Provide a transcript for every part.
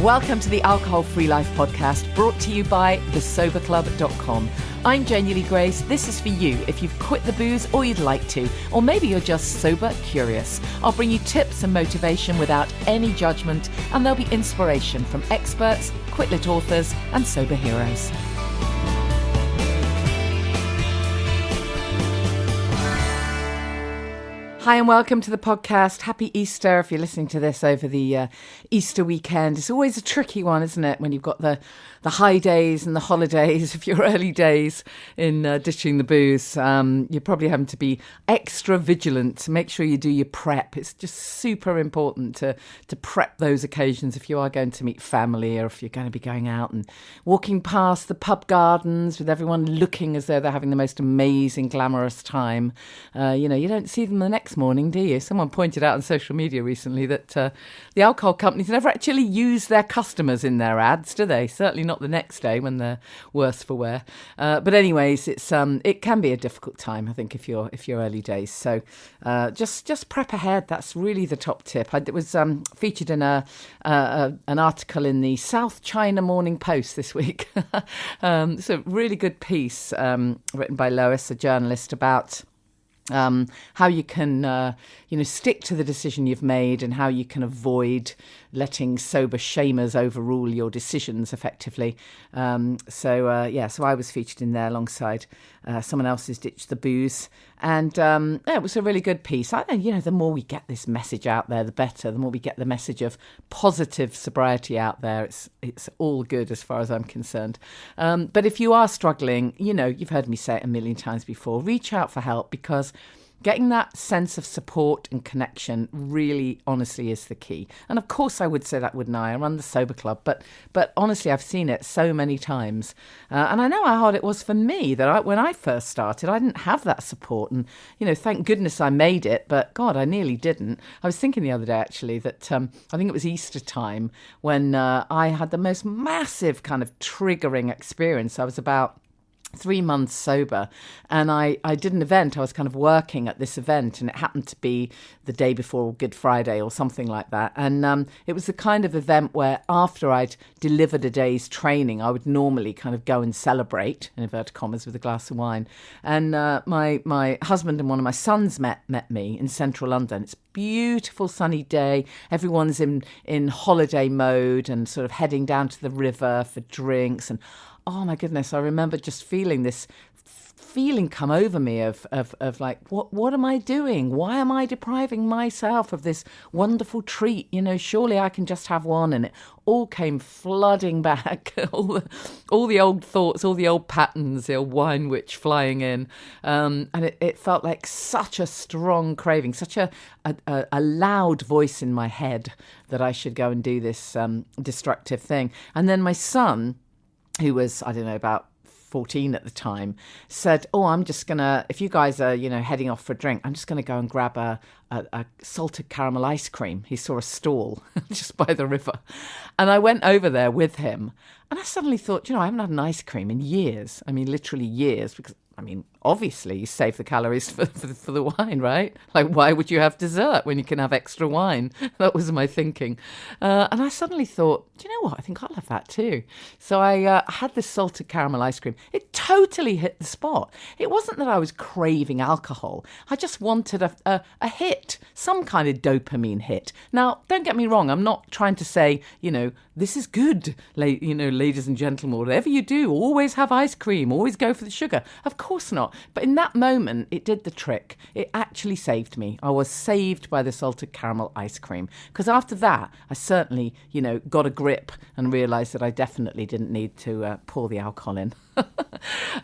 Welcome to the Alcohol Free Life podcast, brought to you by thesoberclub.com. I'm Janey Grace. This is for you if you've quit the booze or you'd like to, or maybe you're just sober curious. I'll bring you tips and motivation without any judgment, and there'll be inspiration from experts, quit-lit authors, and sober heroes. Hi and welcome to the podcast. Happy Easter if you're listening to this over the Easter weekend. It's always a tricky one, isn't it, when you've got the high days and the holidays of your early days in ditching the booze. You're probably having to be extra vigilant to make sure you do your prep. It's just super important to prep those occasions if you are going to meet family or if you're going to be going out and walking past the pub gardens with everyone looking as though they're having the most amazing, glamorous time. You don't see them the next morning, do you? Someone pointed out on social media recently that the alcohol companies never actually use their customers in their ads, do they? Certainly not the next day when they're worse for wear. But anyways, it can be a difficult time, I think, if you're early days. So just prep ahead. That's really the top tip. It was featured in an article in the South China Morning Post this week. It's a really good piece written by Lois, a journalist, about how you can, stick to the decision you've made and how you can avoid letting sober shamers overrule your decisions effectively. So I was featured in there alongside someone else's Ditch the Booze. And it was a really good piece. I think, the more we get this message out there, the better. The more we get the message of positive sobriety out there, it's all good as far as I'm concerned. But if you are struggling, you've heard me say it a million times before, reach out for help, because getting that sense of support and connection really, honestly, is the key. And of course, I would say that, wouldn't I? I run the Sober Club, but honestly, I've seen it so many times. And I know how hard it was for me that when I first started, I didn't have that support. And, thank goodness I made it, but God, I nearly didn't. I was thinking the other day, actually, that I think it was Easter time when I had the most massive kind of triggering experience. I was about 3 months sober, and I did an event. I was kind of working at this event, and it happened to be the day before Good Friday or something like that. And it was the kind of event where after I'd delivered a day's training, I would normally kind of go and celebrate, in inverted commas, with a glass of wine. And my husband and one of my sons met me in central London. It's a beautiful sunny day. Everyone's in holiday mode and sort of heading down to the river for drinks. And oh my goodness, I remember just feeling this feeling come over me of like, what am I doing? Why am I depriving myself of this wonderful treat? Surely I can just have one. And it all came flooding back, all the old thoughts, all the old patterns, the old wine witch flying in. And it felt like such a strong craving, such a loud voice in my head that I should go and do this destructive thing. And then my son, who was, I don't know, about 14 at the time, said, I'm just going to, if you guys are, heading off for a drink, I'm just going to go and grab a salted caramel ice cream. He saw a stall just by the river. And I went over there with him. And I suddenly thought, I haven't had an ice cream in years. I mean, literally years, because obviously you save the calories for the wine, right? Like, why would you have dessert when you can have extra wine? That was my thinking. And I suddenly thought, do you know what? I think I'll have that too. So I had this salted caramel ice cream. It totally hit the spot. It wasn't that I was craving alcohol. I just wanted a hit, some kind of dopamine hit. Now, don't get me wrong. I'm not trying to say, this is good, ladies and gentlemen, whatever you do, always have ice cream, always go for the sugar. Of course not. But in that moment, it did the trick. It actually saved me. I was saved by the salted caramel ice cream. Because after that, I certainly, got a grip and realised that I definitely didn't need to pour the alcohol in.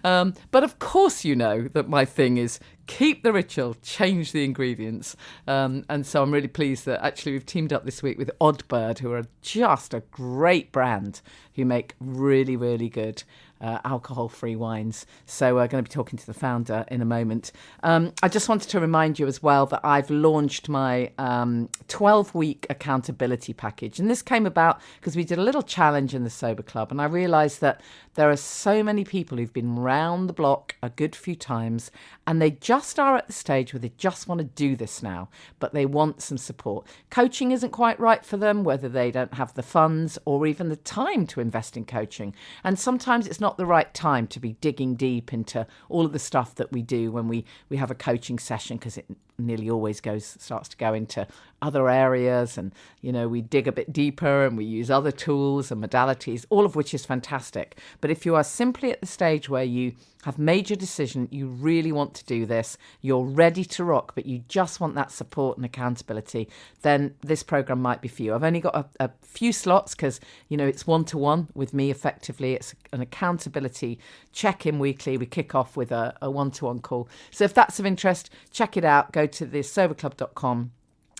But of course, that my thing is keep the ritual, change the ingredients. And so I'm really pleased that actually we've teamed up this week with Oddbird, who are just a great brand who make really, really good alcohol-free wines. So we're going to be talking to the founder in a moment. I just wanted to remind you as well that I've launched my 12-week accountability package. And this came about because we did a little challenge in the Sober Club, and I realised that there are so many people who've been round the block a good few times, and they just just are at the stage where they just want to do this now, but they want some support. Coaching isn't quite right for them, whether they don't have the funds or even the time to invest in coaching. And sometimes it's not the right time to be digging deep into all of the stuff that we do when we have a coaching session, because it nearly always starts to go into other areas, and we dig a bit deeper and we use other tools and modalities, all of which is fantastic. But if you are simply at the stage where you have made your decision, you really want to do this, you're ready to rock, but you just want that support and accountability, then this program might be for you. I've only got a few slots because it's one-to-one with me. Effectively, it's an accountability check-in weekly. We kick off with a one-to-one call. So if that's of interest, check it out. Go to thesoberclub.com,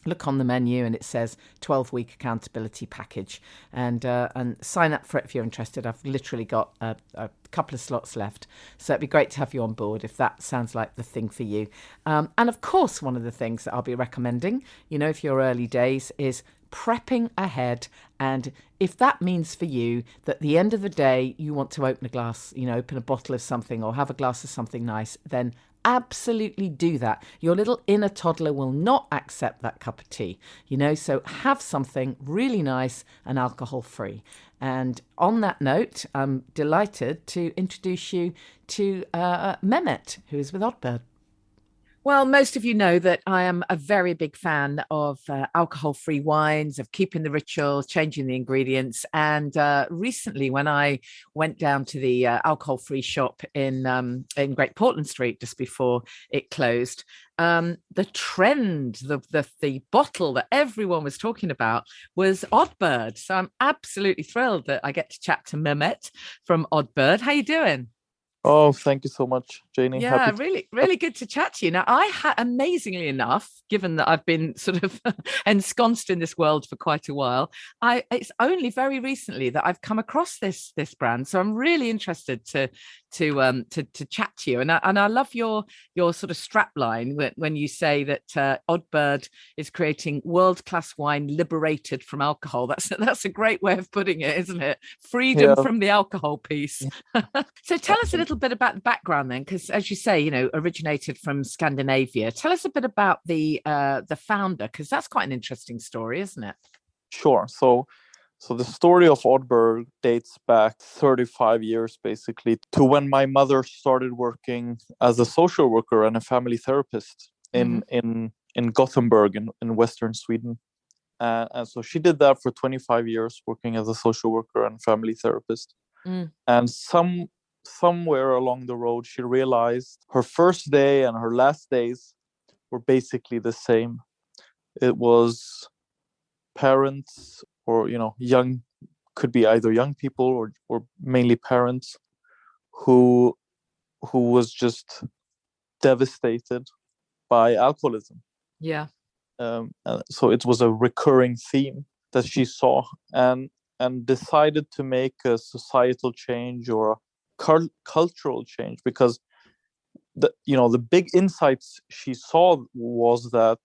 look on the menu, and it says 12-week accountability package, and sign up for it if you're interested. I've literally got a couple of slots left, so it'd be great to have you on board if that sounds like the thing for you. And of course, one of the things that I'll be recommending, if you're early days, is prepping ahead. And if that means for you that at the end of the day you want to open a bottle of something or have a glass of something nice, then absolutely do that. Your little inner toddler will not accept that cup of tea, so have something really nice and alcohol free. And on that note, I'm delighted to introduce you to Mehmet, who is with Oddbird. Well, most of you know that I am a very big fan of alcohol-free wines, of keeping the ritual, changing the ingredients. And recently, when I went down to the alcohol-free shop in Great Portland Street just before it closed, the trend, the bottle that everyone was talking about was Oddbird. So I'm absolutely thrilled that I get to chat to Mehmet from Oddbird. How you doing? Oh, thank you so much, Janey. Yeah, really, really good to chat to you. Now, I had, amazingly enough, given that I've been sort of ensconced in this world for quite a while, it's only very recently that I've come across this brand. So I'm really interested to chat to you. And I love your sort of strap line when you say that Oddbird is creating world-class wine liberated from alcohol. That's a great way of putting it, isn't it? Freedom from the alcohol piece. So tell us a little bit about the background then, because as you say, originated from Scandinavia. Tell us a bit about the founder, because that's quite an interesting story, isn't it? Sure. So the story of Oddbird dates back 35 years, basically, to when my mother started working as a social worker and a family therapist in Gothenburg in Western Sweden. And so she did that for 25 years, working as a social worker and family therapist. And somewhere along the road, she realized her first day and her last days were basically the same. It was parents or, young, could be either young people or mainly parents who was just devastated by alcoholism. Yeah. So it was a recurring theme that she saw and decided to make a societal change or a cultural change, because the big insights she saw was that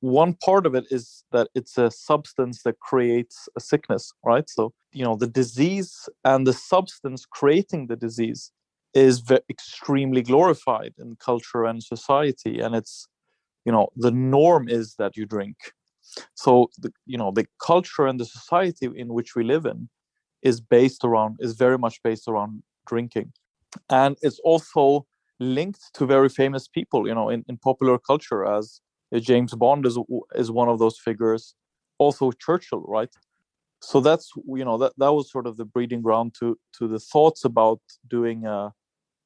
one part of it is that it's a substance that creates a sickness, right? So the disease and the substance creating the disease is extremely glorified in culture and society, and it's the norm is that you drink. So the culture and the society in which we live in is very much based around drinking. And it's also linked to very famous people, in popular culture, as James Bond is one of those figures, also Churchill, right? So that's, that was sort of the breeding ground to the thoughts about doing a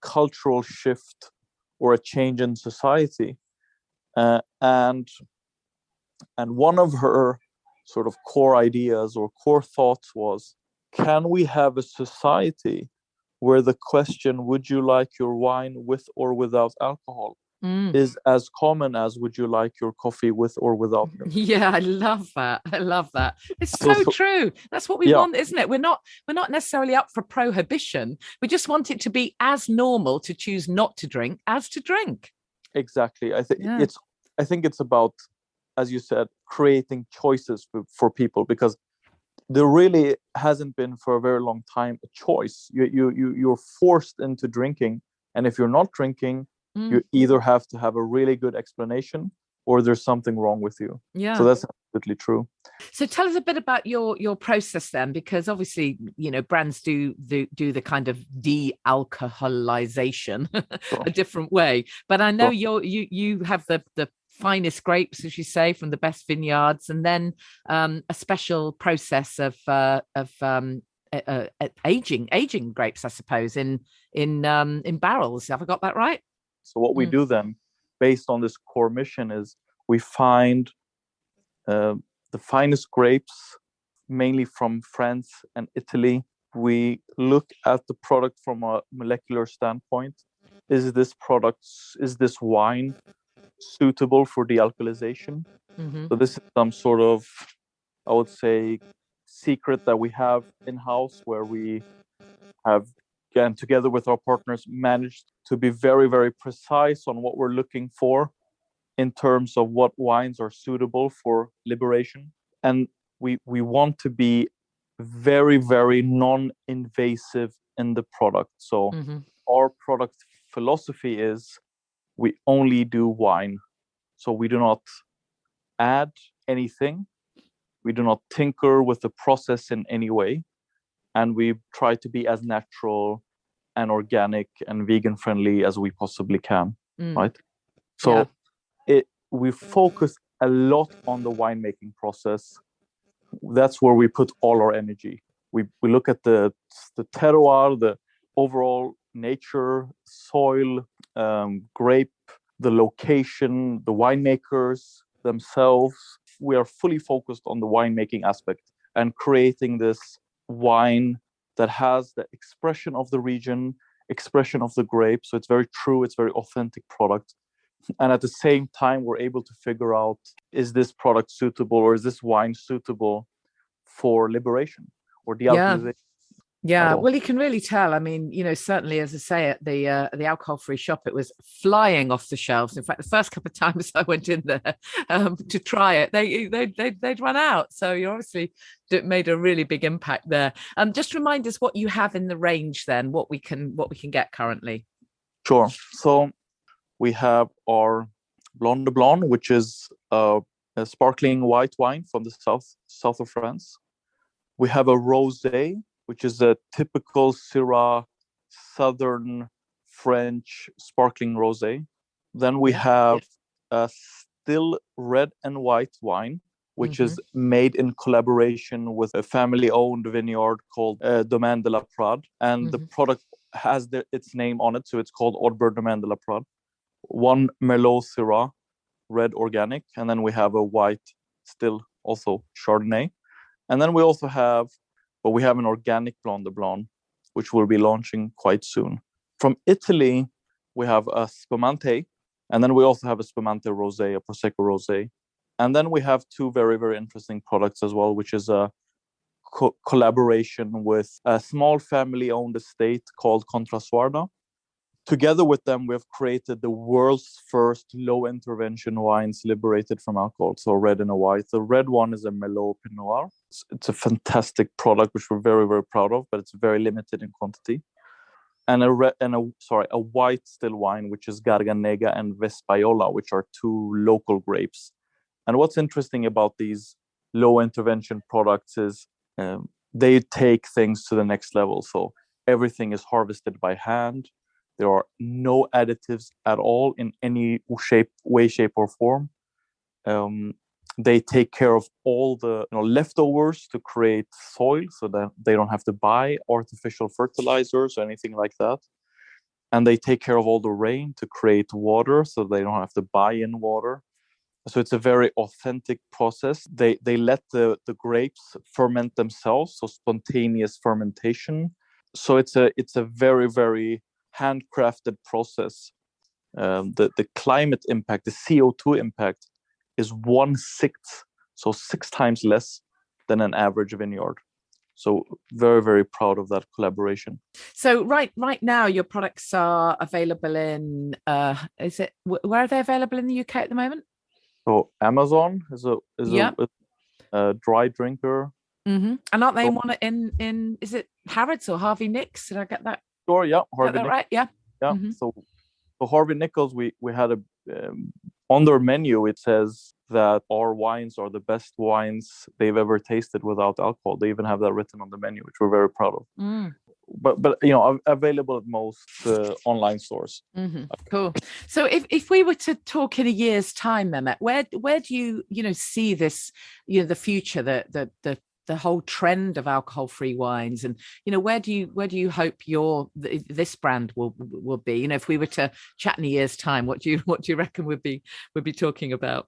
cultural shift or a change in society. And one of her sort of core ideas or core thoughts was, can we have a society where the question, would you like your wine with or without alcohol, is as common as would you like your coffee with or without milk? Yeah, I love that. It's so true. That's what we want, isn't it? We're not necessarily up for prohibition. We just want it to be as normal to choose not to drink as to drink. Exactly. I think it's about, as you said, creating choices for people, because there really hasn't been for a very long time a choice. You're forced into drinking, and if you're not drinking, You either have to have a really good explanation or there's something wrong with you. Yeah. So that's absolutely true. So tell us a bit about your process then, because obviously, brands do the kind of de-alcoholization a different way. But I know you have the finest grapes, as you say, from the best vineyards, and then a special process of aging grapes, I suppose, in barrels. Have I got that right? So what we do then, based on this core mission, is we find the finest grapes, mainly from France and Italy. We look at the product from a molecular standpoint. Is this wine suitable for dealcoholization? So this is some sort of, I would say, secret that we have in-house, where we have, again, together with our partners, managed to be very, very precise on what we're looking for in terms of what wines are suitable for liberation. And we want to be very, very non-invasive in the product. So our product philosophy is we only do wine. So we do not add anything. We do not tinker with the process in any way. And we try to be as natural and organic and vegan friendly as we possibly can, right? So we focus a lot on the winemaking process. That's where we put all our energy. We look at the terroir, the overall nature, soil, grape, the location, the winemakers themselves. We are fully focused on the winemaking aspect and creating this wine that has the expression of the region, expression of the grape. So it's very true, it's very authentic product. And at the same time, we're able to figure out, is this product suitable, or is this wine suitable for liberation or dealcoholization? Yeah, well, you can really tell. I mean, certainly, as I say, at the alcohol-free shop, it was flying off the shelves. In fact, the first couple of times I went in there to try it, they'd run out. So you obviously made a really big impact there. Just remind us what you have in the range, then, what we can get currently. Sure. So we have our Blanc de Blanc, which is a sparkling white wine from the south of France. We have a rosé, which is a typical Syrah southern French sparkling rosé. Then we have a still red and white wine, which is made in collaboration with a family-owned vineyard called Domaine de la Prade. And the product has its name on it, so it's called Oddbird Domaine de la Prade. One Merlot Syrah, red organic, and then we have a white, still also Chardonnay. And then we also have an organic Blanc de Blanc, which we'll be launching quite soon. From Italy, we have a Spumante, and then we also have a Spumante Rosé, a Prosecco Rosé. And then we have two very, very interesting products as well, which is a collaboration with a small family-owned estate called Contrasuarda. Together with them, we have created the world's first low-intervention wines liberated from alcohol, so red and a white. The red one is a Merlot Pinot Noir. It's a fantastic product, which we're very, very proud of, but it's very limited in quantity. And a white still wine, which is Garganega and Vespaiola, which are two local grapes. And what's interesting about these low-intervention products is they take things to the next level. So everything is harvested by hand. There are no additives at all in any way, shape, or form. They take care of all the leftovers to create soil, so that they don't have to buy artificial fertilizers or anything like that. And they take care of all the rain to create water, so they don't have to buy in water. So it's a very authentic process. They let the grapes ferment themselves, so spontaneous fermentation. So it's a very, very handcrafted process. The climate impact, the CO2 impact, is 1/6, so 6 times less than an average vineyard. So very, very proud of that collaboration. So right now, your products are available in. Where are they available in the UK at the moment? So Amazon is a dry drinker. And aren't they in is it Harrods or Harvey Nicks? Did I get that? Sure, yeah, Harvey Nicks. Right? Yeah. Yeah. So So Harvey Nichols, we had on their menu, it says that our wines are the best wines they've ever tasted without alcohol. They even have that written on the menu, which we're very proud of. But available at most online stores. Cool. So if we were to talk in a year's time, Mehmet, where do you see this, the future, the whole trend of alcohol-free wines, and where do you hope this brand will be? If we were to chat in a year's time, what do you reckon we'd be talking about?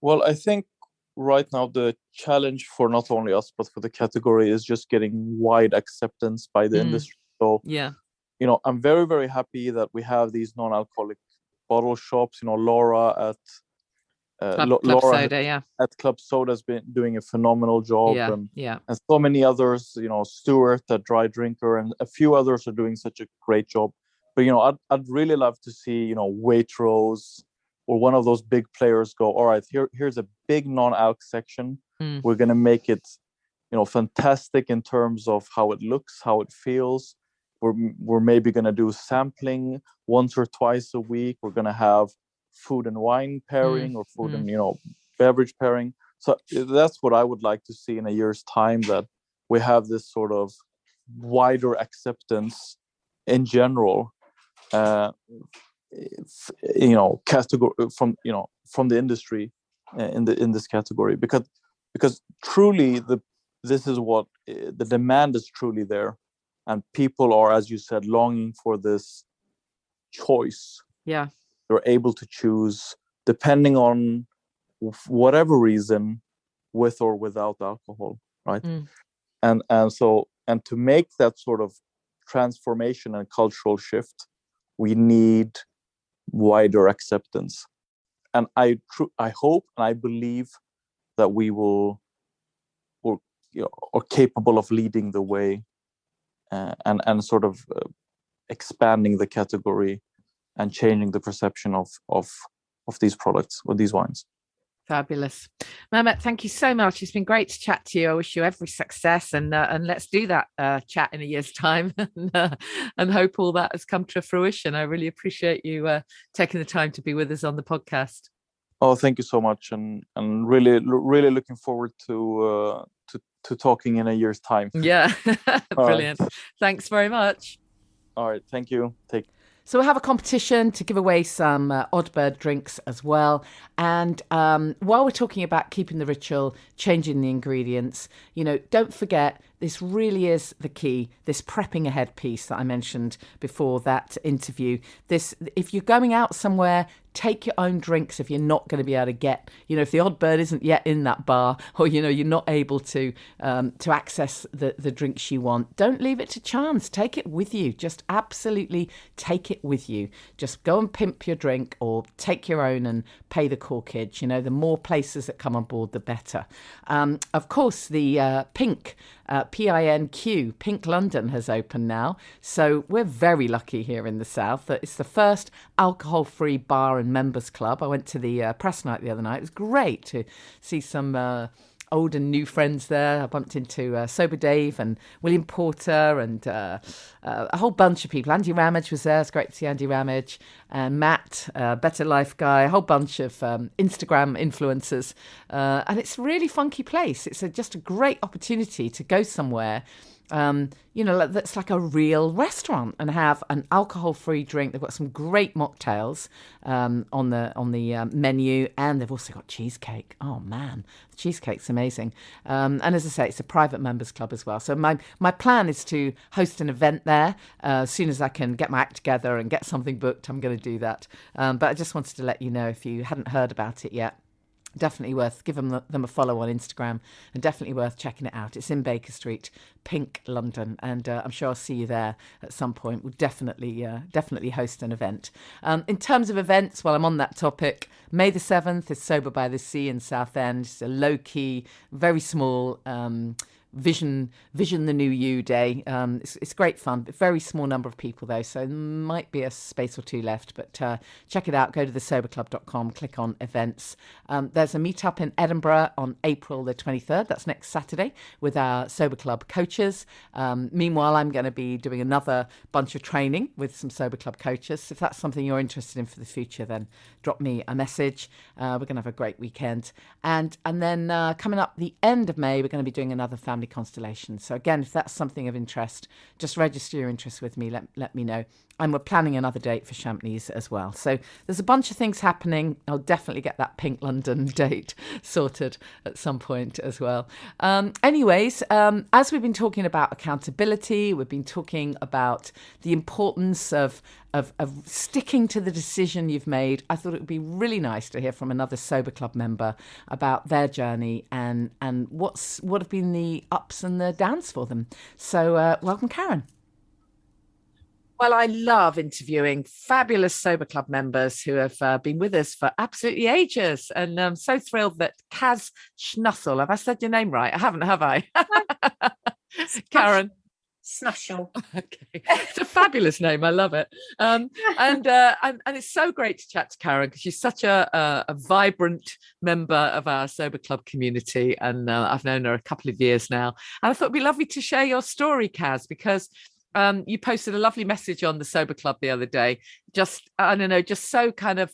Well, I think right now the challenge for not only us but for the category is just getting wide acceptance by the industry. So yeah, I'm very, very happy that we have these non-alcoholic bottle shops. Laura at Club Soda, at Club Soda has been doing a phenomenal job, and so many others. Stuart at Dry Drinker, and a few others are doing such a great job. But I'd really love to see Waitrose or one of those big players go, all right, here's a big non-alc section. We're gonna make it fantastic in terms of how it looks, how it feels. We're maybe gonna do sampling once or twice a week. We're gonna have food and wine pairing or food and beverage pairing. So that's what I would like to see in a year's time, that we have this sort of wider acceptance in general, category from the industry in this category, because truly this is what the demand is truly there, and people are, as you said, longing for this choice. Yeah, they're able to choose depending on whatever reason, with or without alcohol, right? And to make that sort of transformation and cultural shift, we need wider acceptance. And I hope and I believe that we are capable of leading the way, and sort of expanding the category and changing the perception of these products or these wines. Fabulous. Mehmet, thank you so much. It's been great to chat to you. I wish you every success, and let's do that chat in a year's time and hope all that has come to fruition. I really appreciate you taking the time to be with us on the podcast. Oh, thank you so much, and really looking forward to talking in a year's time. Yeah, brilliant. Right. Thanks very much. All right, thank you. So we'll have a competition to give away some Oddbird drinks as well. And while we're talking about keeping the ritual, changing the ingredients, don't forget, this really is the key, this prepping ahead piece that I mentioned before that interview. If you're going out somewhere, take your own drinks if you're not going to be able to get, if the Oddbird isn't yet in that bar, or, you're not able to access the drinks you want. Don't leave it to chance. Take it with you. Just absolutely take it with you. Just go and pimp your drink, or take your own and pay the corkage. The more places that come on board, the better. Of course, the Pink, PINQ, Pink London has opened now. So we're very lucky here in the South that it's the first alcohol-free bar and members club. I went to the press night the other night. It was great to see some old and new friends there. I bumped into Sober Dave and William Porter and a whole bunch of people. Andy Ramage was there. It's great to see Andy Ramage. And Matt, Better Life Guy, a whole bunch of Instagram influencers. And it's a really funky place. It's just a great opportunity to go somewhere that's like a real restaurant and have an alcohol-free drink. They've got some great mocktails on the menu, and they've also got cheesecake. Oh man, the cheesecake's amazing. And as I say, it's a private members club as well. So my plan is to host an event there. As soon as I can get my act together and get something booked, I'm going to do that. But I just wanted to let you know, if you hadn't heard about it yet, definitely worth giving them a follow on Instagram, and definitely worth checking it out. It's in Baker Street, Pink London, and I'm sure I'll see you there at some point. We'll definitely host an event. In terms of events, while I'm on that topic, May the 7th is Sober by the Sea in Southend. It's a low-key, very small Vision the New You Day. It's great fun. Very small number of people though, so there might be a space or two left. But check it out. Go to thesoberclub.com, click on events. There's a meetup in Edinburgh on April the 23rd. That's next Saturday with our Sober Club coaches. Meanwhile, I'm going to be doing another bunch of training with some Sober Club coaches. If that's something you're interested in for the future, then drop me a message. We're going to have a great weekend. And then coming up the end of May, we're going to be doing another family constellation. So again, if that's something of interest, just register your interest with me. Let me know. And we're planning another date for Champneys as well. So there's a bunch of things happening. I'll definitely get that Pink London date sorted at some point as well. Anyways, as we've been talking about accountability, we've been talking about the importance of sticking to the decision you've made. I thought it would be really nice to hear from another Sober Club member about their journey and what have been the ups and the downs for them. So welcome, Karen. Well, I love interviewing fabulous Sober Club members who have been with us for absolutely ages. And I'm so thrilled that Shusnall, have I said your name right? I haven't, have I? Karen. Shusnall. Okay, it's a fabulous name. I love it. And it's so great to chat to Karen because she's such a vibrant member of our Sober Club community, and I've known her a couple of years now. And I thought it'd be lovely to share your story, Kaz, because you posted a lovely message on the Sober Club the other day. Just, I don't know, just so kind of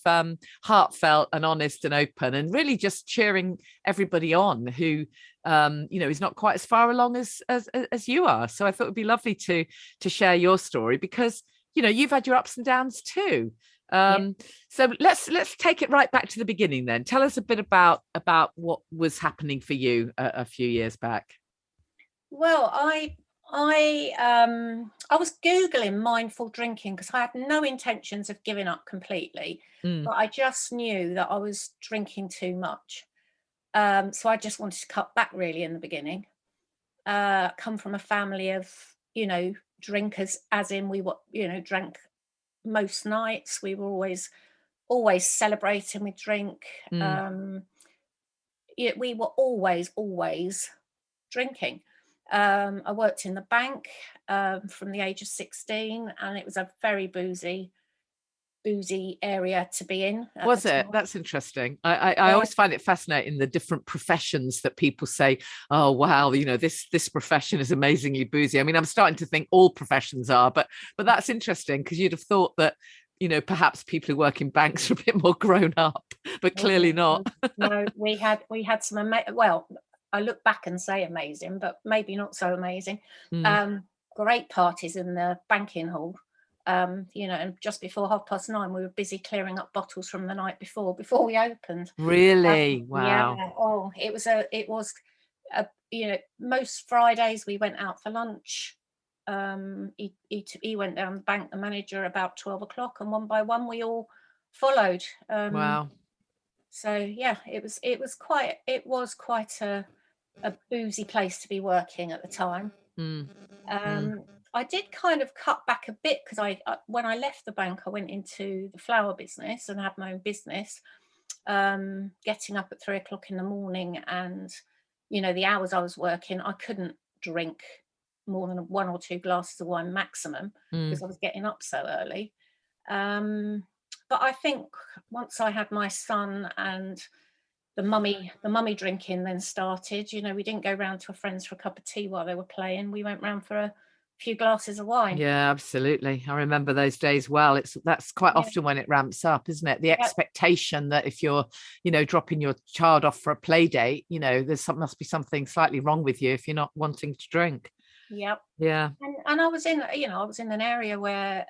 heartfelt and honest and open, and really just cheering everybody on who, is not quite as far along as you are. So I thought it'd be lovely to share your story because, you've had your ups and downs too. So let's take it right back to the beginning then. Tell us a bit about what was happening for you a few years back. Well, I was Googling mindful drinking because I had no intentions of giving up completely, but I just knew that I was drinking too much. So I just wanted to cut back really in the beginning. Come from a family of, drinkers, as in we were, drank most nights. We were always celebrating with drink. We were always drinking. I worked in the bank from the age of 16, and it was a very boozy area to be in. Was it? That's interesting. I always find it fascinating, the different professions that people say, oh wow, this profession is amazingly boozy. I mean, I'm starting to think all professions are, but that's interesting because you'd have thought that perhaps people who work in banks are a bit more grown up, but clearly not. No, we had some well, I look back and say amazing, but maybe not so amazing. Great parties in the banking hall. And just before 9:30, we were busy clearing up bottles from the night before we opened. Really? Wow. Yeah. Oh, it was most Fridays we went out for lunch. He went down the bank, the manager, about 12 o'clock, and one by one we all followed. Wow. So yeah, it was quite a boozy place to be working at the time. I did kind of cut back a bit because I when I left the bank, I went into the flower business and had my own business, getting up at 3 o'clock in the morning, and the hours I was working, I couldn't drink more than 1 or 2 glasses of wine maximum because I was getting up so early. But I think once I had my son and the mummy drinking then started, we didn't go round to a friend's for a cup of tea while they were playing. We went round for a few glasses of wine. Yeah, absolutely. I remember those days well. That's quite often when it ramps up, isn't it? The expectation that if you're, dropping your child off for a play date, must be something slightly wrong with you if you're not wanting to drink. Yep. Yeah. And I was in an area where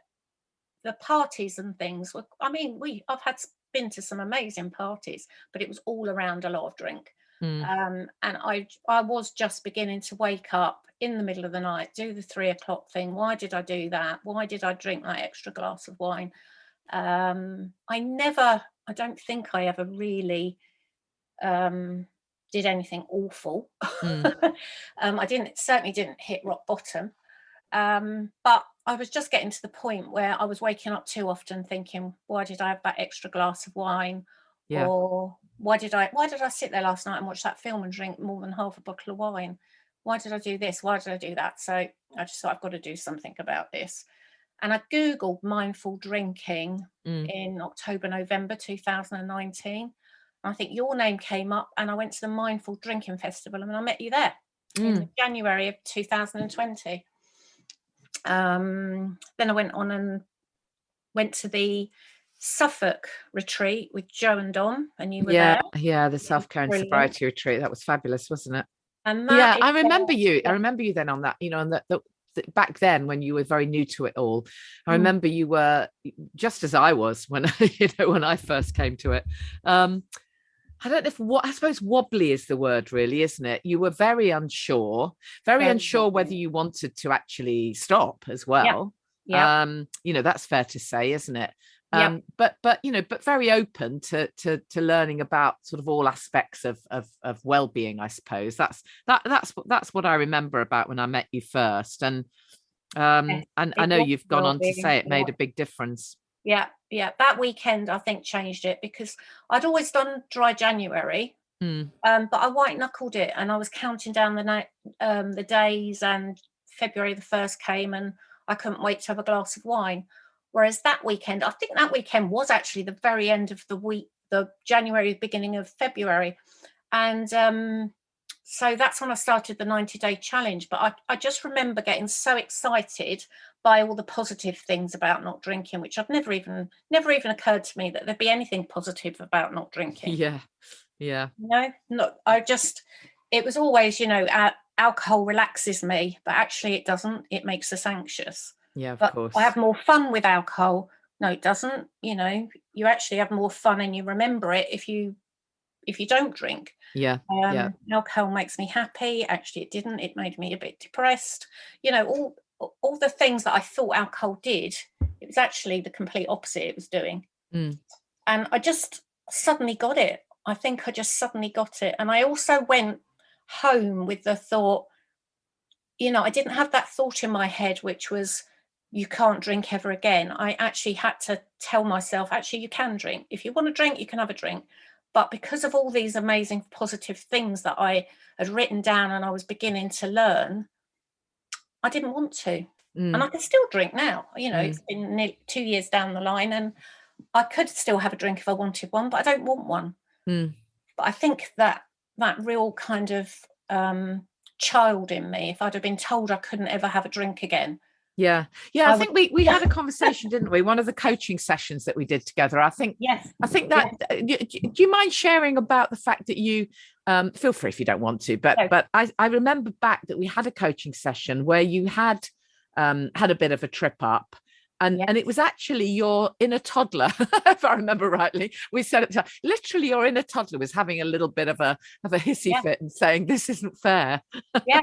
the parties and things were, I've been to some amazing parties, but it was all around a lot of drink. And I was just beginning to wake up in the middle of the night, do the 3 o'clock thing. Why did I do that? Why did I drink that extra glass of wine? I don't think I ever really did anything awful. I certainly didn't hit rock bottom. But I was just getting to the point where I was waking up too often thinking, why did I have that extra glass of wine? Yeah. Or why did I sit there last night and watch that film and drink more than half a bottle of wine? why did I do this? Why did I do that? So I just thought, I've got to do something about this. And I Googled mindful drinking in October, November 2019. I think your name came up, and I went to the Mindful Drinking Festival, and I met you there in January of 2020. Then I went on and went to the Suffolk retreat with Joe and Dom, and you were there. Yeah, the self-care and sobriety retreat. That was fabulous, wasn't it? And I remember you. I remember you then on that, you know, and that back then when you were very new to it all. I remember you were just as I was when when I first came to it. I don't know I suppose wobbly is the word, really, isn't it? You were very unsure whether you wanted to actually stop as well. Yeah. You know, that's fair to say, isn't it? But you know, but very open to learning about sort of all aspects of well-being, I suppose. That's what I remember about when I met you first. And I know you've gone on to say it made a big difference. Yeah. That weekend, I think, changed it, because I'd always done dry January, but I white knuckled it, and I was counting down the days, and February the 1st came, and I couldn't wait to have a glass of wine. Whereas that weekend, I think that weekend was actually the very end of the week, the January, beginning of February. And so that's when I started the 90-day challenge. But I just remember getting so excited by all the positive things about not drinking, which I've never even occurred to me that there'd be anything positive about not drinking. Yeah. No, it was always, alcohol relaxes me, but actually it doesn't. It makes us anxious. Yeah, of but course. I have more fun with alcohol. No, it doesn't. You actually have more fun, and you remember it if you don't drink. Yeah. Alcohol makes me happy. Actually, it didn't. It made me a bit depressed. All the things that I thought alcohol did, it was actually the complete opposite it was doing. And I just suddenly got it. I think I just suddenly got it. And I also went home with the thought, I didn't have that thought in my head, which was, you can't drink ever again. I actually had to tell myself, actually, you can drink. If you want to drink, you can have a drink. But because of all these amazing positive things that I had written down and I was beginning to learn, I didn't want to. And I can still drink now. It's been nearly 2 years down the line, and I could still have a drink if I wanted one, but I don't want one. But I think that real kind of child in me, if I'd have been told I couldn't ever have a drink again. Yeah. I think we had a conversation, didn't we? One of the coaching sessions that we did together. I think that. Do you mind sharing about the fact that you feel free if you don't want to, but I remember back that we had a coaching session where you had a bit of a trip up. And it was actually your inner toddler, if I remember rightly. We said it literally, your inner toddler was having a little bit of a hissy fit and saying, "This isn't fair." Yeah.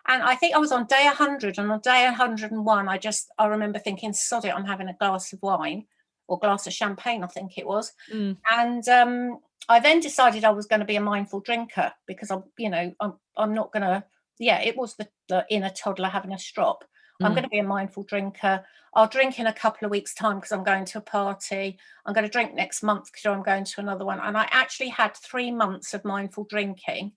And I think I was on day 100, and on day 101, I remember thinking, "Sod it, I'm having a glass of wine or glass of champagne," I think it was. And I then decided I was going to be a mindful drinker, because I'm not going to. Yeah, it was the inner toddler having a strop. I'm going to be a mindful drinker. I'll drink in a couple of weeks' time because I'm going to a party. I'm going to drink next month because I'm going to another one. And I actually had 3 months of mindful drinking.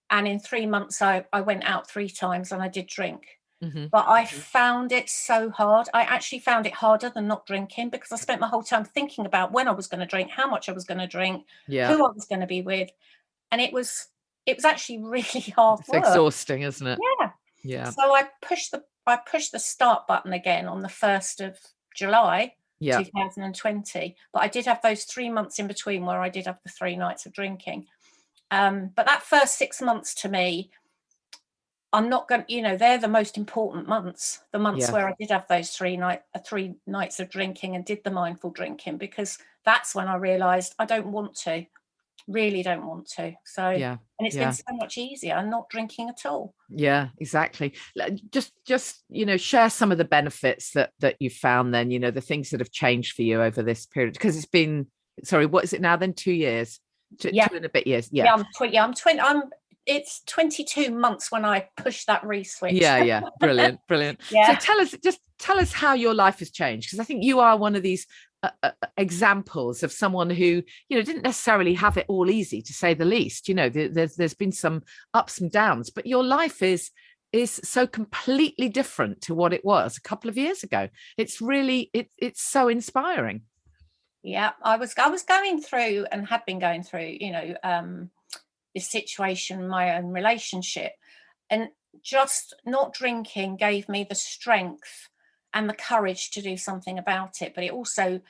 And in 3 months, I went out 3 times and I did drink. But I found it so hard. I actually found it harder than not drinking, because I spent my whole time thinking about when I was going to drink, how much I was going to drink, who I was going to be with. And it was actually really hard work. It's exhausting, isn't it? Yeah. So I pushed the start button again on the 1st of July, 2020. But I did have those 3 months in between where I did have the 3 nights of drinking. But that first 6 months to me, I'm not going to, they're the most important months, the months where I did have those 3 nights of drinking and did the mindful drinking, because that's when I realised I don't want to. Really don't want to. So and it's been so much easier not drinking at all. Yeah, exactly. Just share some of the benefits that you found then, the things that have changed for you over this period, because it's been, what is it now then, 2 years, 2 and a bit years. I'm 20. It's 22 months when I pushed that re-switch. Brilliant. So tell us how your life has changed, because I think you are one of these examples of someone who, didn't necessarily have it all easy, to say the least. There's been some ups and downs, but your life is so completely different to what it was a couple of years ago. It's really, it's so inspiring. Yeah, I was going through and had been going through, this situation, my own relationship, and just not drinking gave me the strength and the courage to do something about it. But it also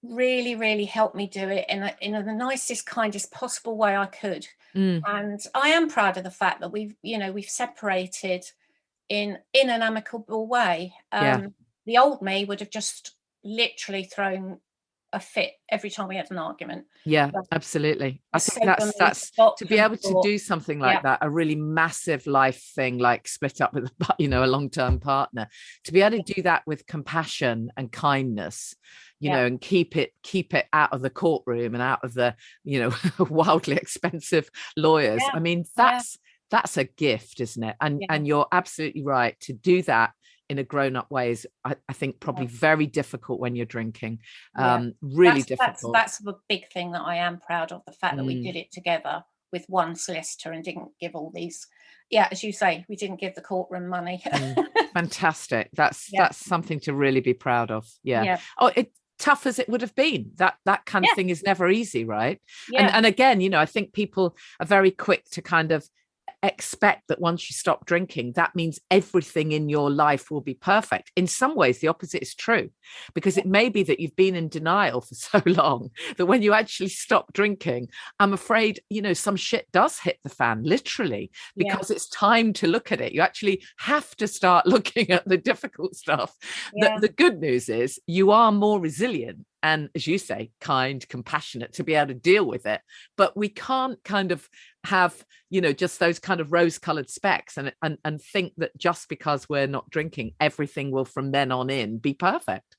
really, really helped me do it in the nicest, kindest possible way I could. And I am proud of the fact that we've separated in an amicable way. The old me would have just literally thrown a fit every time we had an argument. Yeah, absolutely. I think that's to be able to do something like that, a really massive life thing, like split up with a long-term partner, to be able to do that with compassion and kindness, and keep it out of the courtroom and out of the wildly expensive lawyers. I mean, that's a gift, isn't it? And you're absolutely right. To do that in a grown-up way is, I think, probably very difficult when you're drinking. Really difficult. That's a big thing that I am proud of, the fact that we did it together with one solicitor and didn't give all these, as you say, we didn't give the courtroom money. Fantastic. That's something to really be proud of. Oh, tough as it would have been, that kind of thing is never easy, right? And again, I think people are very quick to kind of expect that once you stop drinking, that means everything in your life will be perfect. In some ways, the opposite is true, because it may be that you've been in denial for so long that when you actually stop drinking, I'm afraid, some shit does hit the fan, literally, because it's time to look at it. You actually have to start looking at the difficult stuff. The good news is you are more resilient and, as you say, kind, compassionate to be able to deal with it. But we can't kind of have, just those kind of rose-colored specs and think that just because we're not drinking, everything will from then on in be perfect.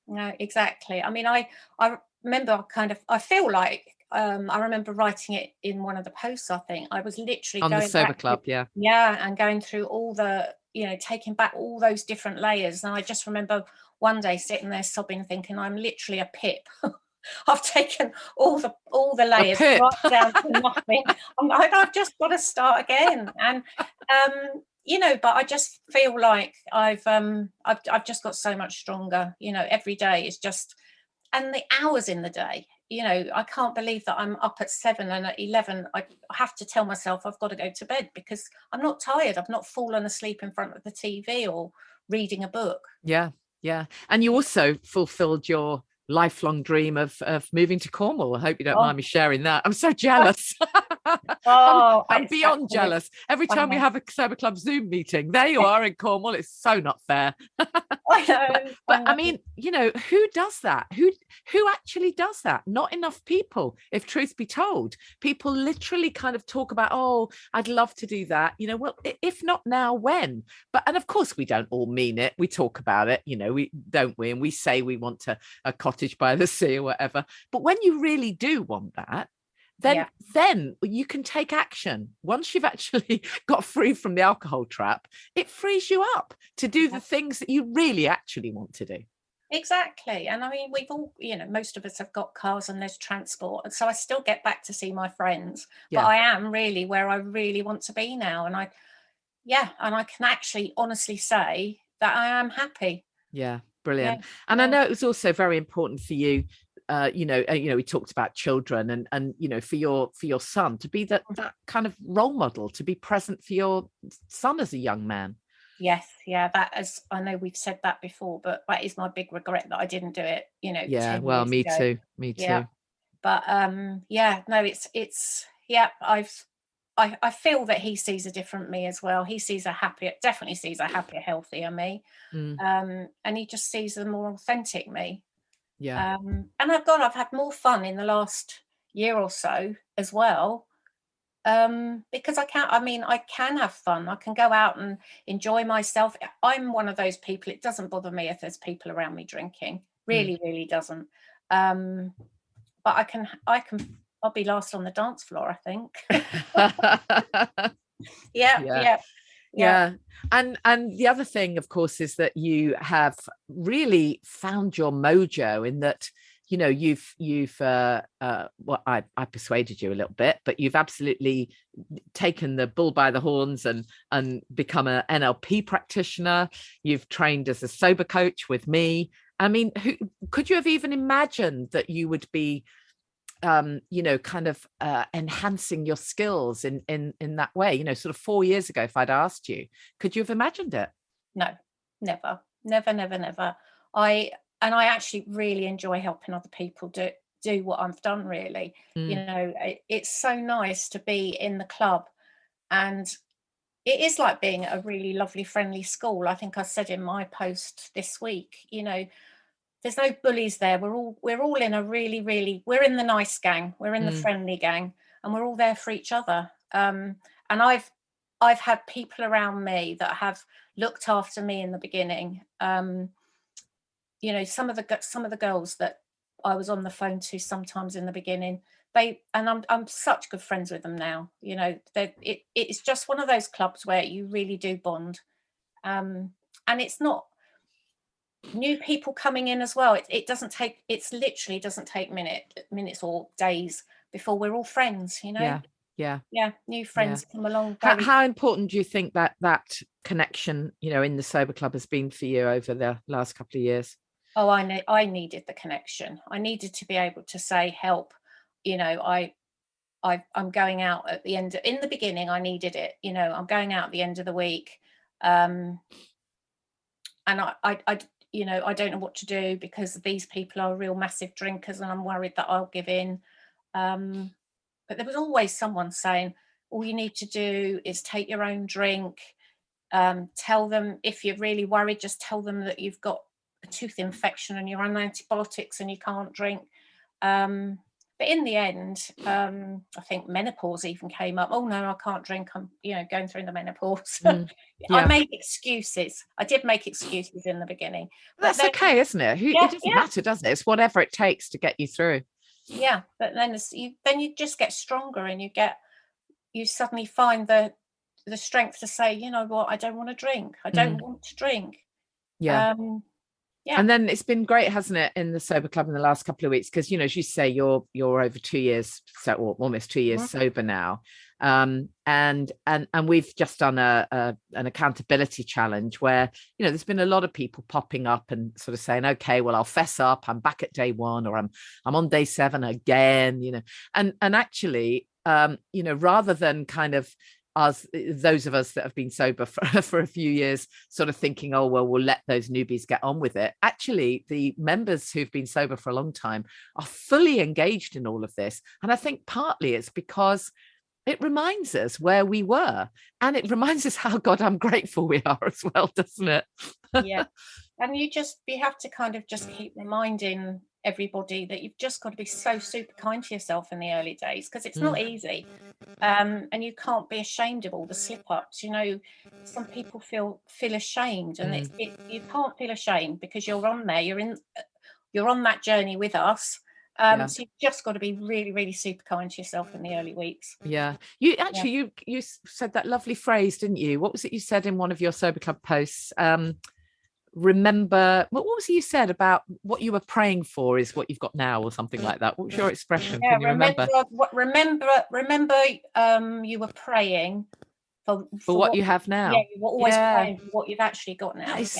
No, exactly. I mean, I remember I feel like I remember writing it in one of the posts. I think I was literally on going the Sober Club, and going through all the, taking back all those different layers. And I just remember one day sitting there sobbing, thinking, I'm literally a pip. I've taken all the layers right down to nothing. I've just got to start again. And but I just feel like I've just got so much stronger. Every day is just, and the hours in the day. I can't believe that I'm up at 7 and at 11. I have to tell myself I've got to go to bed because I'm not tired. I've not fallen asleep in front of the TV or reading a book. Yeah. And you also fulfilled your lifelong dream of moving to Cornwall. I hope you don't mind me sharing that. I'm so jealous. I'm beyond jealous. Every time we have a Sober Club Zoom meeting, there you are in Cornwall. It's so not fair. I know. But I mean, who does that? Who actually does that? Not enough people, if truth be told. People literally kind of talk about, oh, I'd love to do that. Well, if not now, when? And of course, we don't all mean it. We talk about it, and we say we want a cottage by the sea or whatever. But when you really do want that, then you can take action. Once you've actually got free from the alcohol trap, it frees you up to do the things that you really actually want to do. Exactly. And I mean, we've all, most of us have got cars and there's transport. And so I still get back to see my friends, but I am really where I really want to be now. And I can actually honestly say that I am happy. Yeah, brilliant. And I know it was also very important for you, we talked about children and for your son to be that kind of role model, to be present for your son as a young man. Yes, that is, I know we've said that before, but that is my big regret that I didn't do it, 10 well, years me ago. Me too. But I feel that he sees a different me as well. He definitely sees a happier, healthier me. And he just sees a more authentic me. And I've had more fun in the last year or so as well. Because I can have fun. I can go out and enjoy myself. I'm one of those people, it doesn't bother me if there's people around me drinking. Really, really doesn't. But I'll be last on the dance floor, I think. Yeah. And the other thing, of course, is that you have really found your mojo in that, you know, you've well, I persuaded you a little bit, but you've absolutely taken the bull by the horns and become an NLP practitioner. You've trained as a sober coach with me. I mean, could you have even imagined that you would be you know, kind of enhancing your skills in that way, you know, sort of 4 years ago, if I'd asked you, could you have imagined it? No, never. I actually really enjoy helping other people do what I've done, really. You know, it's so nice to be in the club, and it is like being at a really lovely, friendly school. I think I said in my post this week, you know, there's no bullies there. We're all in a really, we're in the nice gang, we're in the friendly gang, and we're all there for each other. And I've had people around me that have looked after me in the beginning. You know, some of the girls that I was on the phone to sometimes in the beginning, I'm such good friends with them now. You know, it's just one of those clubs where you really do bond. And it's not new people coming in as well. It literally doesn't take minutes or days before we're all friends, you know. Yeah, new friends come along. How important do you think that connection, you know, in the sober club has been for you over the last couple of years? Oh, I needed the connection. I needed to be able to say, help, you know, I'm going out at the end. In the beginning, I needed it, you know. I'm going out at the end of the week, and I you know, I don't know what to do because these people are real massive drinkers, and I'm worried that I'll give in. But there was always someone saying, all you need to do is take your own drink. Tell them, if you're really worried, just tell them that you've got a tooth infection and you're on antibiotics and you can't drink. But in the end, I think menopause even came up. Oh no, I can't drink. I'm, you know, going through the menopause. I made excuses. I did make excuses in the beginning. That's okay, isn't it? It doesn't matter, does it? It's whatever it takes to get you through. Yeah, but then you just get stronger, and you suddenly find the strength to say, you know what, I don't want to drink. I don't want to drink. Yeah. And then it's been great, hasn't it, in the sober club in the last couple of weeks? Because, you know, as you say, you're over 2 years, or almost 2 years sober now. And we've just done an accountability challenge where, you know, there's been a lot of people popping up and sort of saying, okay, well, I'll fess up. I'm back at day 1, or I'm on day 7 again, you know, and actually, you know, rather than kind of those of us that have been sober for a few years sort of thinking, oh, well, we'll let those newbies get on with it. Actually, the members who've been sober for a long time are fully engaged in all of this. And I think partly it's because it reminds us where we were, and it reminds us how goddamn grateful we are as well, doesn't it? Yeah. And you have to kind of just keep reminding everybody that you've just got to be so super kind to yourself in the early days, because it's not easy, and you can't be ashamed of all the slip-ups. You know, some people feel ashamed, and you can't feel ashamed because you're on there, you're on that journey with us. So you've just got to be really, really super kind to yourself in the early weeks. Yeah. You actually you said that lovely phrase, didn't you? What was it you said in one of your sober club posts? Remember, what was it you said about what you were praying for is what you've got now, or something like that? What was your expression? Can you remember? Remember, you were praying for what you have now. Yeah, you were always praying for what you've actually got now. That is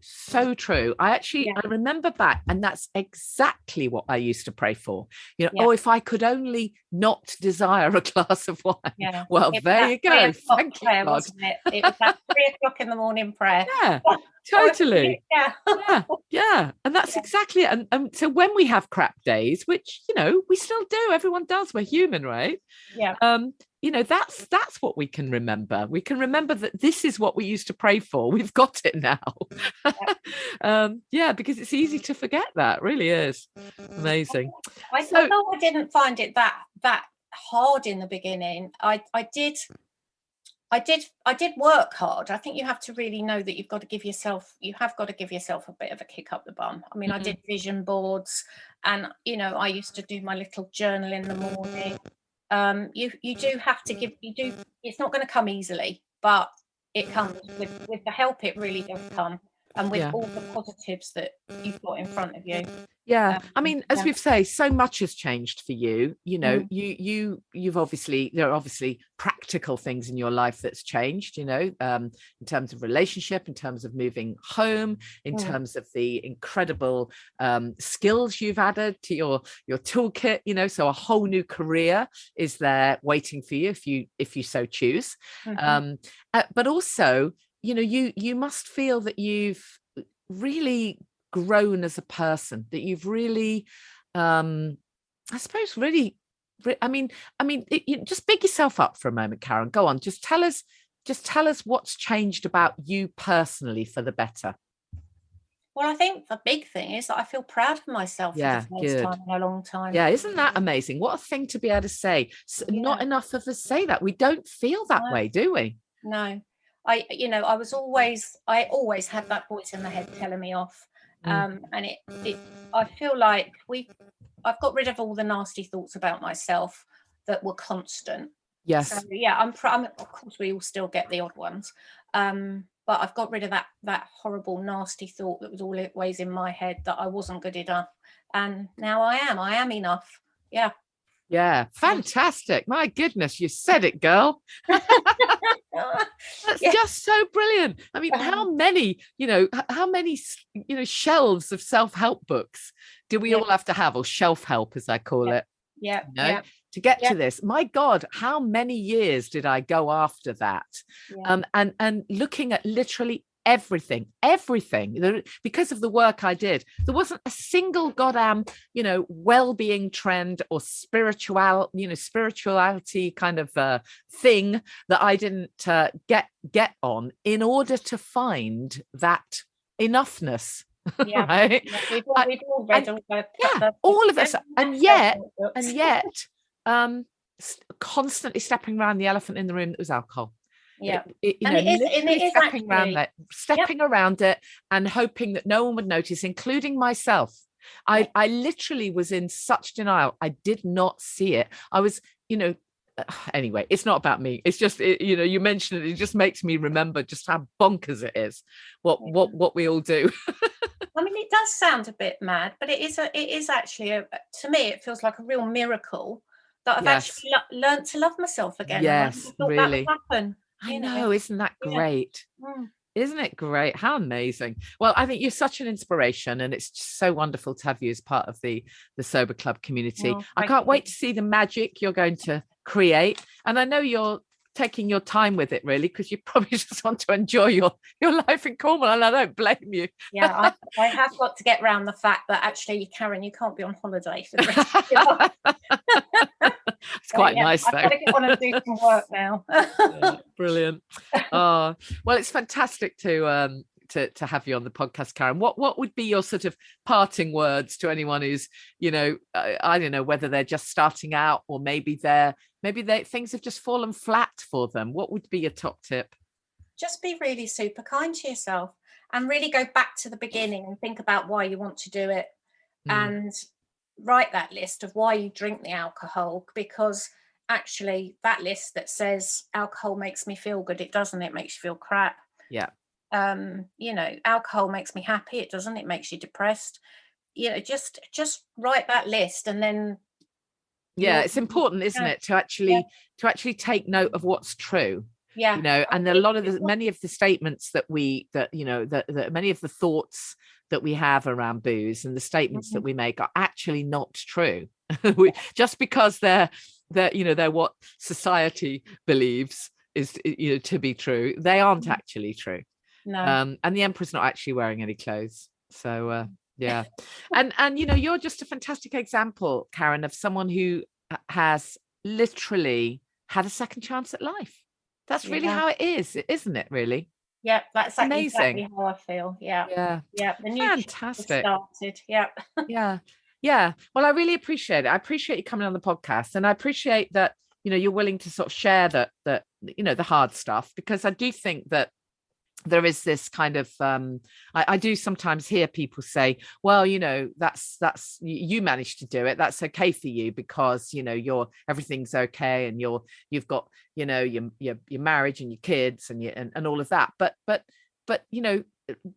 so true. I remember back, and that's exactly what I used to pray for. You know, oh, if I could only not desire a glass of wine. Yeah. Well, there you go. Thank you, God. Wasn't it? It was that 3 o'clock in the morning prayer. Yeah, totally. Yeah. And that's exactly it. And so when we have crap days, which, you know, we still do, everyone does, we're human, right? Yeah. You know, that's what we can remember. We can remember that this is what we used to pray for. We've got it now. Because it's easy to forget. That really is amazing. Although I didn't find it that hard in the beginning, I did work hard. I think you have to really know that you have got to give yourself a bit of a kick up the bum. I mean, I did vision boards, and, you know, I used to do my little journal in the morning. You do have to it's not going to come easily, but it comes with the help. It really does come, and with all the positives that you've got in front of you. Yeah, I mean, as we've said, so much has changed for you. You know, you've obviously, there are obviously practical things in your life that's changed, you know, in terms of relationship, in terms of moving home, in terms of the incredible skills you've added to your toolkit, you know, so a whole new career is there waiting for you if you so choose. But also, you know, you must feel that you've really grown as a person, that you've really I suppose really I mean just big yourself up for a moment, Karen. Go on, just tell us what's changed about you personally for the better. Well, I think the big thing is that I feel proud of myself for the first time in a long time. Yeah, isn't that amazing? What a thing to be able to say. Not enough of us say that. We don't feel that way, do we? No. I always had that voice in my head telling me off. And I feel like I've got rid of all the nasty thoughts about myself that were constant. Yes. So yeah, I'm of course we all still get the odd ones. But I've got rid of that horrible, nasty thought that was always in my head that I wasn't good enough. And now I am enough. Yeah. Yeah, fantastic. My goodness, you said it, girl. That's just so brilliant. I mean, how many shelves of self-help books do we all have to have, or shelf help as I call it? Yeah. You know, to get to this. My God, how many years did I go after that? And looking at literally everything, because of the work I did. There wasn't a single goddamn, you know, well-being trend or spirituality kind of thing that I didn't get on in order to find that enough-ness. Right? Yeah. We've all read all of us, and yet constantly stepping around the elephant in the room that was alcohol. Stepping around it and hoping that no one would notice, including myself. I literally was in such denial. I did not see it. I was, you know, anyway, it's not about me. It's just, you know, you mentioned it just makes me remember just how bonkers it is what we all do. I mean, it does sound a bit mad, but it is actually to me, it feels like a real miracle that I've actually learned to love myself again. Yes, and I really. That would happen. I know, isn't that great? Isn't it great? How amazing. Well, I think you're such an inspiration, and it's just so wonderful to have you as part of the Sober Club community. I can't wait to see the magic you're going to create, and I know you're taking your time with it, really, because you probably just want to enjoy your life in Cornwall, and I don't blame you. Yeah, I have got to get around the fact that actually, Karen, you can't be on holiday for this. It's quite nice, though. I've got to get on and do some work now. Brilliant. Oh, well, it's fantastic to have you on the podcast, Karen. What would be your sort of parting words to anyone who's, you know, I don't know whether they're just starting out, or maybe things have just fallen flat for them. What would be your top tip? Just be really super kind to yourself, and really go back to the beginning and think about why you want to do it, and write that list of why you drink the alcohol, because actually that list that says alcohol makes me feel good, it doesn't. It makes you feel crap. Yeah. You know, alcohol makes me happy, it doesn't. It makes you depressed. You know, just write that list, and then it's important, isn't it, to actually take note of what's true. You know, and many of the statements that many of the thoughts that we have around booze and the statements that we make are actually not true. Just because they're what society believes is, you know, to be true, they aren't actually true. No. And the emperor's not actually wearing any clothes. So yeah. and you know, you're just a fantastic example, Karen, of someone who has literally had a second chance at life. That's really how it is, isn't it, really? Yeah, that's amazing. Exactly how I feel. Yeah. The new fantastic started. Yeah. Well, I really appreciate it. I appreciate you coming on the podcast, and I appreciate that, you know, you're willing to sort of share that you know, the hard stuff, because I do think that there is this kind of I do sometimes hear people say, well, that's you managed to do it, that's okay for you because everything's okay, and you've got your marriage and your kids and all of that, but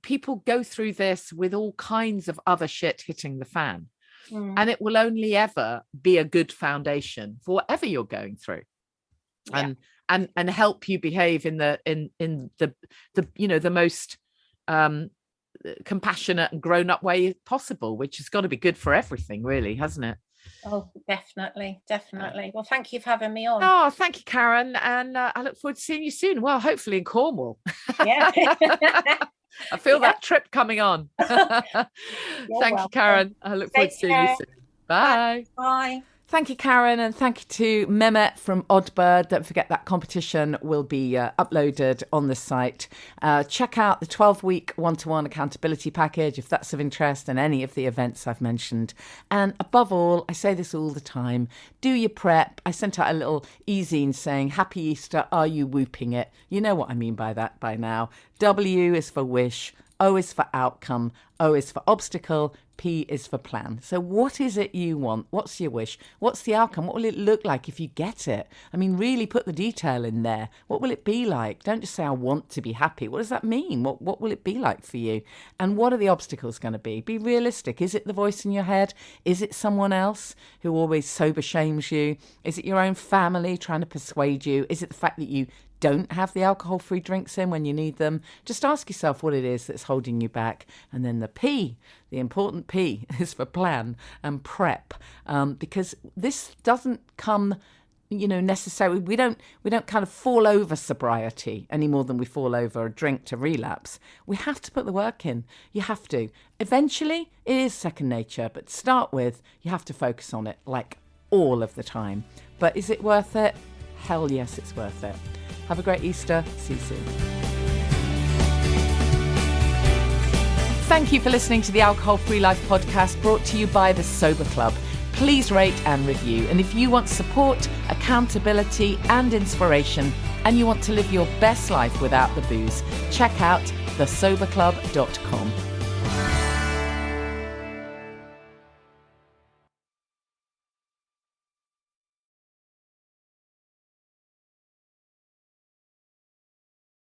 people go through this with all kinds of other shit hitting the fan, and it will only ever be a good foundation for whatever you're going through. And help you behave in the most compassionate and grown-up way possible, which has got to be good for everything, really, hasn't it? Oh, definitely. Well, thank you for having me on. Oh, thank you, Karen, and I look forward to seeing you soon. Well, hopefully in Cornwall. Yeah. I feel that trip coming on. Thank you, Karen. I look forward to seeing you soon. Bye. Bye. Thank you, Karen, and thank you to Mehmet from Oddbird. Don't forget that competition will be uploaded on the site. Check out the 12-week one-to-one accountability package if that's of interest, and any of the events I've mentioned. And above all, I say this all the time, do your prep. I sent out a little e-zine saying, Happy Easter, are you whooping it? You know what I mean by that by now. W is for wish, O is for outcome, O is for obstacle, P is for plan. So what is it you want? What's your wish? What's the outcome? What will it look like if you get it? I mean, really put the detail in there. What will it be like? Don't just say, I want to be happy. What does that mean? What will it be like for you? And what are the obstacles going to be? Be realistic. Is it the voice in your head? Is it someone else who always sober shames you? Is it your own family trying to persuade you? Is it the fact that you don't have the alcohol-free drinks in when you need them? Just ask yourself what it is that's holding you back. And then the P, the important P, is for plan and prep, because this doesn't come, necessarily. We don't kind of fall over sobriety any more than we fall over a drink to relapse. We have to put the work in. You have to. Eventually, it is second nature, but to start with, you have to focus on it like all of the time. But is it worth it? Hell yes, it's worth it. Have a great Easter. See you soon. Thank you for listening to the Alcohol Free Life podcast, brought to you by the Sober Club. Please rate and review. And if you want support, accountability and inspiration, and you want to live your best life without the booze, check out thesoberclub.com.